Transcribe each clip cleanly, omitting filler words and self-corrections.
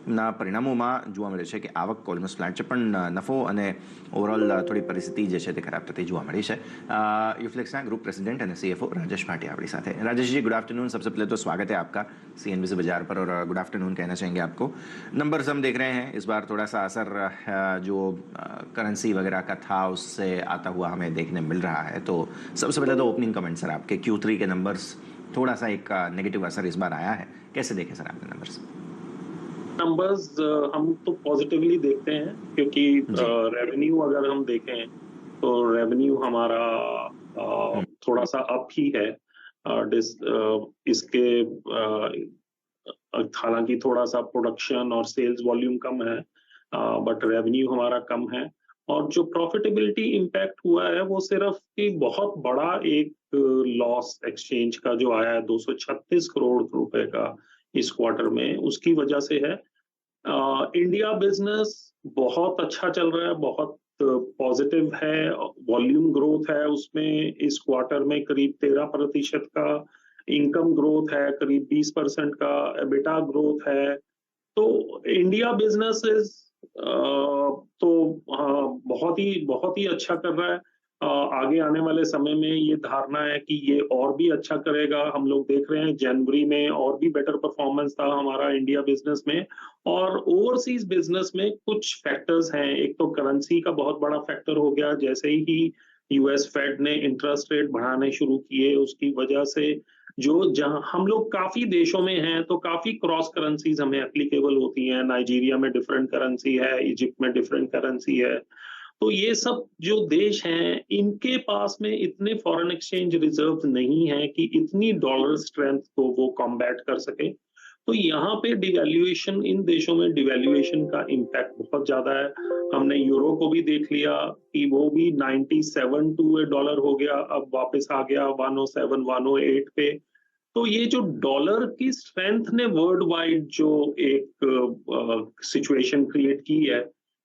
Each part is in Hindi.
ના પરિણામોમાં જોવા મળે છે કે આવક ઓલમોસ્ટ ફ્લેટ છે, પણ નફો અને ઓવરઓલ થોડી પરિસ્થિતિ જે છે તે ખરાબ થતી જોવા મળી છે. Uflex group president and CFO Rajesh Bhatia हमारे साथ है. Rajesh ji, good afternoon. सबसे पहले तो स्वागत है आपका सीएनबीसी बाजार पर, और गुड आफ्टरनून कहना चाहेंगे आपको. नंबर्स हम देख रहे हैं इस बार थोड़ा सा असर जो करेंसी वगैरह का था उससे आता हुआ हमें देखने मिल रहा है. तो सबसे पहले तो ओपनिंग कमेंट सर आपके, Q3 के नंबर्स थोड़ा सा एक नेगेटिव असर इस बार आया है, कैसे देखें सर आपने नंबर्स? हम तो पॉजिटिवली देखते हैं, क्योंकि रेवेन्यू अगर हम देखें तो रेवेन्यू हमारा थोड़ा सा अप ही है. इसके हालांकि थोड़ा सा प्रोडक्शन और सेल्स वॉल्यूम कम है, बट रेवेन्यू हमारा कम है. और जो प्रॉफिटेबिलिटी इम्पैक्ट हुआ है वो सिर्फ कि बहुत बड़ा एक लॉस एक्सचेंज का जो आया है 236 करोड़ रुपए का इस क्वार्टर में, उसकी वजह से है. इंडिया बिजनेस बहुत अच्छा चल रहा है, बहुत पॉजिटिव है, वॉल्यूम ग्रोथ है उसमें. इस क्वार्टर में करीब 13% का इनकम ग्रोथ है, करीब 20% का एबिटा ग्रोथ है. तो इंडिया बिजनेस इज तो बहुत ही अच्छा कर रहा है. आगे आने वाले समय में ये धारणा है कि ये और भी अच्छा करेगा. हम लोग देख रहे हैं जनवरी में और भी बेटर परफॉर्मेंस था हमारा इंडिया बिजनेस में. और ओवरसीज बिजनेस में कुछ फैक्टर्स हैं. एक तो करेंसी का बहुत बड़ा फैक्टर हो गया, जैसे ही यूएस फेड ने इंटरेस्ट रेट बढ़ाने शुरू किए उसकी वजह से जो जहां हम लोग काफी देशों में हैं तो काफी क्रॉस करेंसीज हमें एप्लीकेबल होती हैं. नाइजीरिया में डिफरेंट करेंसी है, इजिप्ट में डिफरेंट करेंसी है. तो ये सब जो देश हैं इनके पास में इतने फॉरेन एक्सचेंज रिजर्व नहीं है कि इतनी डॉलर स्ट्रेंथ को वो कॉम्बैट कर सके. तो यहाँ पे डिवैल्यूएशन, इन देशों में डिवैल्यूएशन का इम्पैक्ट बहुत ज्यादा है. हमने यूरो को भी देख लिया कि वो भी 97 टू $1 हो गया, अब वापस आ गया 107 108 पे. तो ये जो डॉलर की स्ट्रेंथ ने वर्ल्ड वाइड जो एक सिचुएशन क्रिएट की है,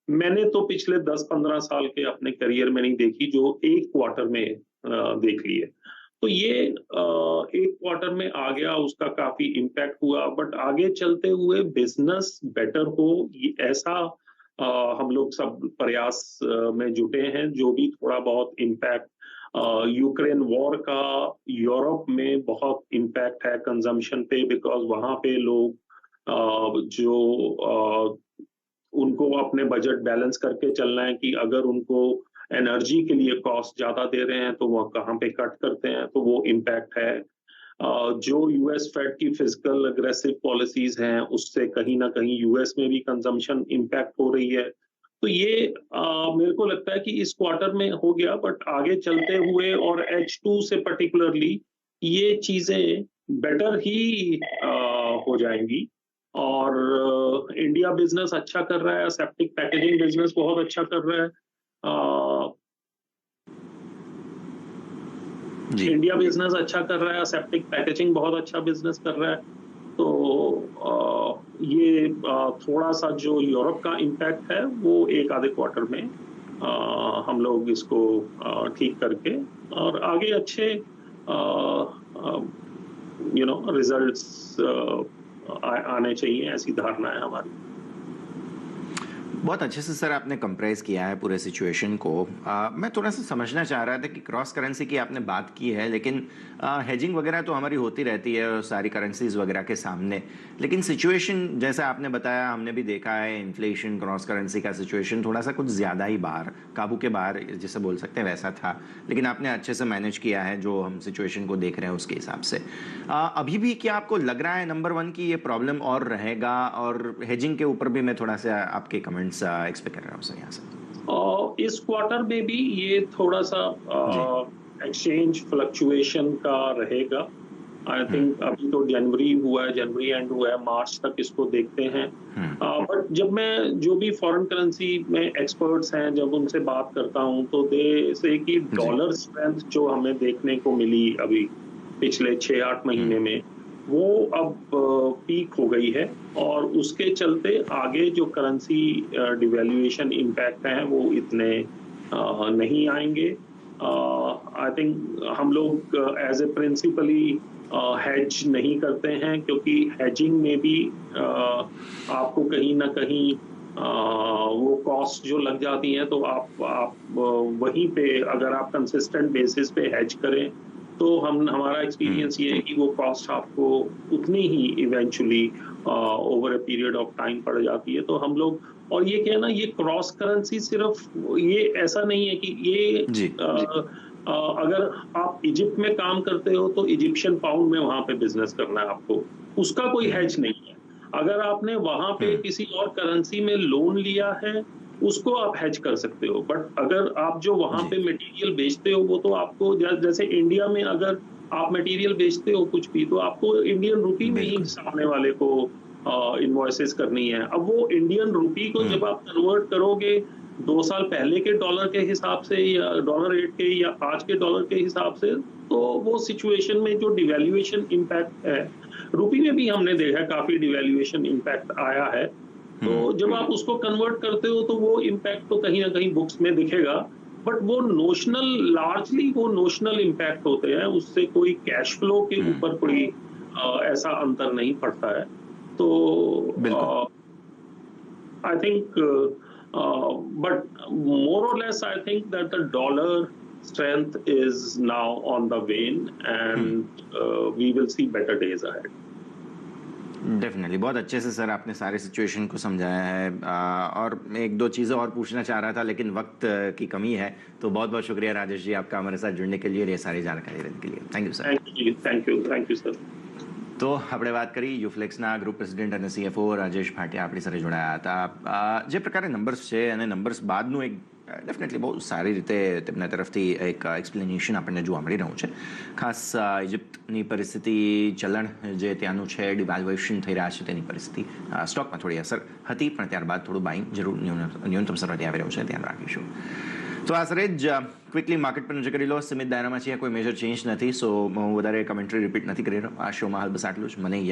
मैंने तो पिछले 10-15 साल के अपने करियर में नहीं देखी, जो एक क्वार्टर में देख ली है. तो ये एक क्वार्टर में आ गया, उसका काफी इम्पैक्ट हुआ. बट आगे चलते हुए बिजनेस बेटर हो, ऐसा हम लोग सब प्रयास में जुटे हैं. जो भी थोड़ा बहुत इम्पैक्ट यूक्रेन वॉर का यूरोप में बहुत इम्पैक्ट है कंजम्पशन पे, बिकॉज वहां पे लोग जो उनको अपने बजट बैलेंस करके चलना है कि अगर उनको एनर्जी के लिए कॉस्ट ज्यादा दे रहे हैं तो वो कहाँ पे कट करते हैं, तो वो इम्पैक्ट है. जो यूएस फेड की फिजिकल अग्रेसिव पॉलिसीज हैं उससे कहीं ना कहीं यूएस में भी कंजम्पशन इम्पैक्ट हो रही है. तो ये मेरे को लगता है कि इस क्वार्टर में हो गया, बट आगे चलते हुए और H2 से पर्टिकुलरली ये चीजें बेटर ही हो जाएंगी. और इंडिया बिजनेस अच्छा कर रहा है, सेप्टिक पैकेजिंग बिजनेस बहुत अच्छा कर रहा है. इंडिया बिजनेस अच्छा कर रहा है, सेप्टिक पैकेजिंग बहुत अच्छा बिजनेस कर रहा है. तो ये थोड़ा सा जो यूरोप का इम्पैक्ट है वो एक आधे क्वार्टर में हम लोग इसको ठीक करके और आगे अच्छे रिजल्ट्स आने चाहिए, ऐसी धारणा है हमारी. बहुत अच्छे से सर आपने कंप्राइज किया है पूरे सिचुएशन को. मैं थोड़ा सा समझना चाह रहा था कि क्रॉस करेंसी की आपने बात की है, लेकिन हेजिंग वगैरह तो हमारी होती रहती है सारी करेंसीज वगैरह के सामने. लेकिन सिचुएशन जैसा आपने बताया, हमने भी देखा है इन्फ्लेशन, क्रॉस करेंसी का सिचुएशन थोड़ा सा कुछ ज़्यादा ही बाहर, काबू के बाहर जिसे बोल सकते हैं वैसा था. लेकिन आपने अच्छे से मैनेज किया है जो हम सिचुएशन को देख रहे हैं उसके हिसाब से. अभी भी क्या आपको लग रहा है नंबर वन की ये प्रॉब्लम और रहेगा? और हेजिंग के ऊपर भी मैं थोड़ा सा आपके कमेंट्स एक्सपेक्ट कर रहा हूँ सर यहाँ से. इस क्वार्टर में भी ये थोड़ा सा एक्सचेंज फ्लक्चुएशन का रहेगा. आई थिंक अभी तो जनवरी हुआ है, जनवरी एंड हुआ है, मार्च तक इसको देखते हैं. बट जब मैं जो भी फॉरेन करेंसी में एक्सपर्ट्स हैं जब उनसे बात करता हूं तो दे से कि डॉलर स्ट्रेंथ जो हमें देखने को मिली अभी पिछले 6-8 महीने में, वो अब पीक हो गई है. और उसके चलते आगे जो करेंसी डिवैल्यूएशन इम्पैक्ट हैं वो इतने नहीं आएंगे. आई थिंक हम लोग एज ए प्रिंसिपली हेज नहीं करते हैं, क्योंकि हेजिंग में भी आपको कहीं न कहीं वो कॉस्ट जो लग जाती हैं, तो आप वहीं पे अगर आप कंसिस्टेंट बेसिस पे हेज करें, तो हमारा एक्सपीरियंस ये है कि वो कॉस्ट आपको उतनी ही eventually over a period of time पड़ जाती है। तो हम लोग, और ये क्या है ना, ये क्रॉस करेंसी सिर्फ ये ऐसा नहीं है कि ये जी। अगर आप इजिप्ट में काम करते हो तो इजिप्शियन पाउंड में वहां पे बिजनेस करना है आपको, उसका कोई हेज नहीं है। अगर आपने वहां पे किसी और करेंसी में लोन लिया है, उसको आप हेज कर सकते हो। बट अगर आप जो वहां जी। पे मटेरियल बेचते हो, वो तो आपको जैसे इंडिया में अगर आप मटेरियल बेचते हो कुछ भी, तो आपको इंडियन रुपी में ही बिल्कुल। सामने वाले को इनवॉइसेस करनी है। अब वो इंडियन रुपी को जब आप कन्वर्ट करोगे 2 साल पहले के डॉलर के हिसाब से या डॉलर रेट के या आज के डॉलर के हिसाब से, तो वो सिचुएशन में जो डिवैल्यूएशन इम्पैक्ट है, रुपी में भी हमने देखा काफ़ी डिवैल्यूएशन इम्पैक्ट आया है। तो जब आप उसको कन्वर्ट करते हो, तो वो इम्पैक्ट तो कहीं न कहीं बुक्स में दिखेगा, बट वो नोशनल, लार्जली वो नोशनल इम्पैक्ट होते हैं, उससे कोई कैश फ्लो के ऊपर कोई ऐसा अंतर नहीं पड़ता है। तो बिल्कुल। I think, but more or less, I think that the dollar strength is now on the wane, and we will see better days ahead. Definitely बहुत अच्छे से सर आपने सारे सिचुएशन को समझाया है और मैं एक दो चीज़ें और पूछना चाह रहा था लेकिन वक्त की कमी है, तो बहुत बहुत शुक्रिया राजेश जी आपका हमारे साथ जुड़ने के लिए और ये सारी जानकारी देने के लिए। Thank you sir. Thank you, sir. તો આપણે વાત કરી યુફ્લેક્સના ગ્રુપ પ્રેસિડેન્ટ અને સીએફઓ રાજેશ ભાટિયા આપણી સાથે જોડાયા હતા. જે પ્રકારે નંબર્સ છે અને નંબર્સ બાદનું એક ડેફિનેટલી બહુ સારી રીતે તેમના તરફથી એક એક્સપ્લેનેશન આપણને જોવા મળી રહ્યું છે. ખાસ ઇજિપ્તની પરિસ્થિતિ, ચલણ જે ત્યાંનું છે, ડિવાલ્યુએશન થઈ રહ્યા છે તેની પરિસ્થિતિ, સ્ટોકમાં થોડી અસર હતી પણ ત્યારબાદ થોડું બાઇંગ જરૂર ન્યૂનતમ સ્તરથી આવી રહ્યું છે, ધ્યાન રાખીશું. તો આશરે જ ક્વિકલી માર્કેટ પર નજર કરી લો. સીમિત દાયરામાં છે, કોઈ મેજર ચેન્જ નથી, સો હું વધારે કમેન્ટ્રી રિપીટ નથી કરી રહ્યો. આ શોમાં હાલ બસ આટલું જ. મને